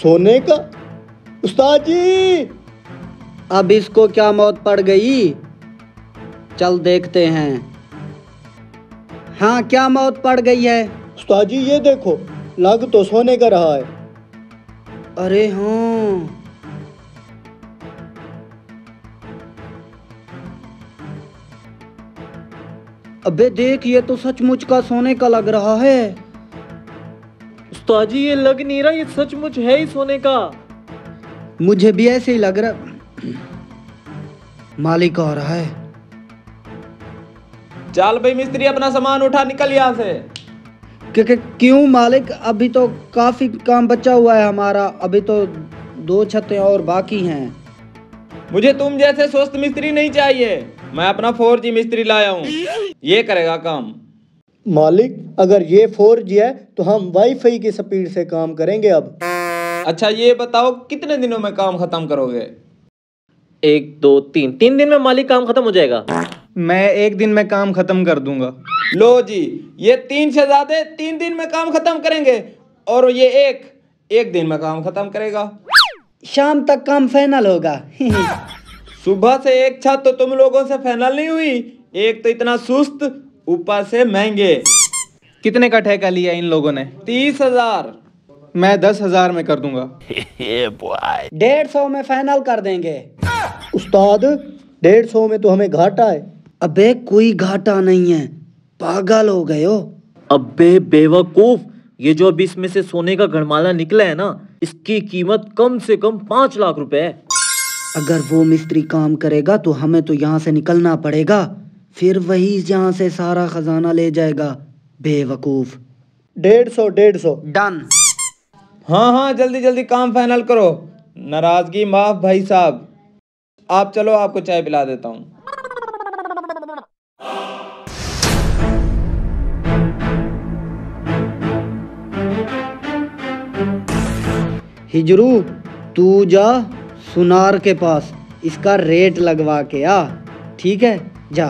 सोने का? उस्ताद जी, अब इसको क्या मौत पड़ गई? चल देखते हैं। हाँ, क्या मौत पड़ गई है? उस्ताद जी ये देखो, लग तो सोने का रहा है। अरे हाँ, अबे देख, ये तो सचमुच का सोने का लग रहा है। उस्ताद जी ये लग नहीं रहा, ये सचमुच है ही सोने का। मुझे भी ऐसे ही लग रहा। मालिक आ रहा है। चल भाई मिस्त्री, अपना सामान उठा, निकल यहाँ से। क्यों मालिक? अभी तो काफी काम बचा हुआ है हमारा, अभी तो 2 छतें और बाकी हैं। मुझे तुम जैसे सुस्त मिस्त्री नहीं चाहिए, मैं अपना 4G मिस्त्री लाया हूँ, ये करेगा काम। मालिक, अगर ये 4G है तो हम वाईफाई की स्पीड से काम करेंगे अब। अच्छा ये बताओ, कितने दिनों में काम खत्म करोगे? 1 2 3 3 दिन में मालिक काम खत्म हो जाएगा। मैं 1 दिन में काम खत्म कर दूंगा। लो जी, ये 3 शहजादे 3 दिन में काम खत्म करेंगे और ये एक दिन में काम खत्म करेगा। शाम तक काम फाइनल होगा। सुबह से एक छत तो तुम लोगों से फाइनल नहीं हुई, एक तो इतना सुस्त, ऊपर से महंगे। कितने का ठेका लिया इन लोगों ने? 30,000। मैं 10,000 में कर दूंगा। 150 में फाइनल कर देंगे। उस्ताद, 150 में तो हमें घाटा है। अबे कोई घाटा नहीं है, पागल हो गए हो? अबे बेवकूफ, ये जो अभी इसमें से सोने का गढ़माला निकला है ना, इसकी कीमत कम से कम 5 लाख रुपए है। अगर वो मिस्त्री काम करेगा तो हमें तो यहाँ से निकलना पड़ेगा, फिर वही यहाँ से सारा खजाना ले जाएगा। बेवकूफ। 150 डन। हाँ हाँ, जल्दी जल्दी काम फाइनल करो। नाराजगी माफ भाई साहब। आप चलो, आपको चाय पिला देता हूँ। हिजरू, तू जा सुनार के पास, इसका रेट लगवा के आ, ठीक है? जा।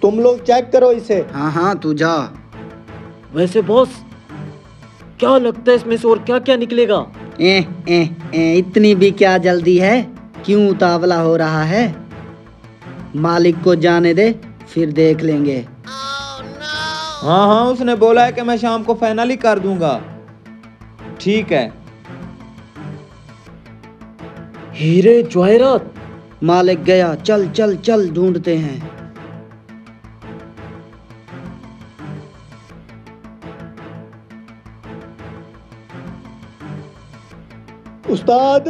तुम लोग चेक करो इसे। हाँ हाँ, तू जा। वैसे बॉस, क्या लगता है इसमें से और क्या क्या निकलेगा? इतनी भी क्या जल्दी है? क्यों उतावला हो रहा है? मालिक को जाने दे, फिर देख लेंगे। हाँ हाँ, उसने बोला है कि मैं शाम को फाइनल ही कर दूंगा। ठीक है। हीरे जवाहरात। मालिक गया, चल चल चल ढूंढते हैं। उस्ताद,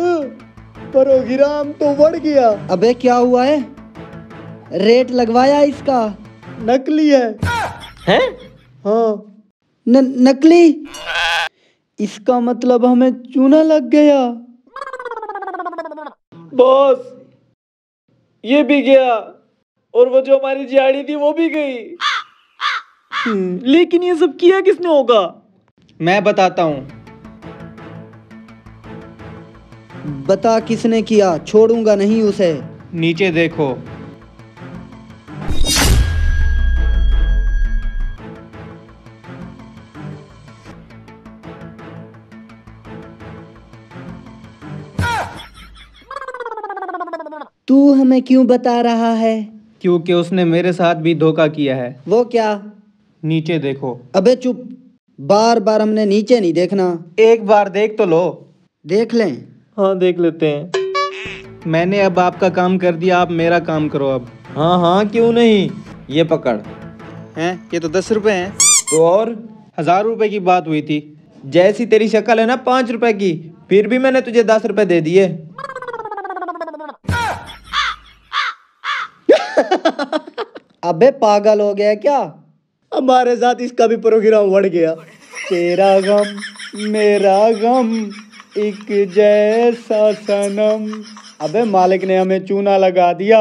प्रोग्राम तो बढ़ गया। अबे क्या हुआ है? रेट लगवाया इसका? नकली है। हैं? हाँ। नकली? इसका मतलब हमें चूना लग गया। बॉस, ये भी गया और वो जो हमारी झाड़ी थी वो भी गई। लेकिन ये सब किया किसने होगा? मैं बताता हूँ। बता किसने किया, छोड़ूंगा नहीं उसे। नीचे देखो। तू हमें क्यों बता रहा है? क्योंकि उसने मेरे साथ भी धोखा किया है। वो क्या? नीचे देखो। अबे चुप, बार बार हमने नीचे नहीं देखना। एक बार देख तो लो। देख लें? हाँ देख लेते हैं। मैंने अब आपका काम कर दिया, आप मेरा काम करो अब। हाँ हाँ, क्यों नहीं। ये पकड़। हैं? ये तो 10 रुपए हैं। तो और 1000 रुपए की बात हुई थी। जैसी तेरी शक्ल है ना 5 रुपए की, फिर भी मैंने तुझे 10 रुपए दे दिए। अबे पागल हो गया क्या? हमारे साथ इसका भी प्रोग्राम बढ़ गया। तेरा गम मेरा गम एक जैसा सनम। अबे मालिक ने हमें चूना लगा दिया।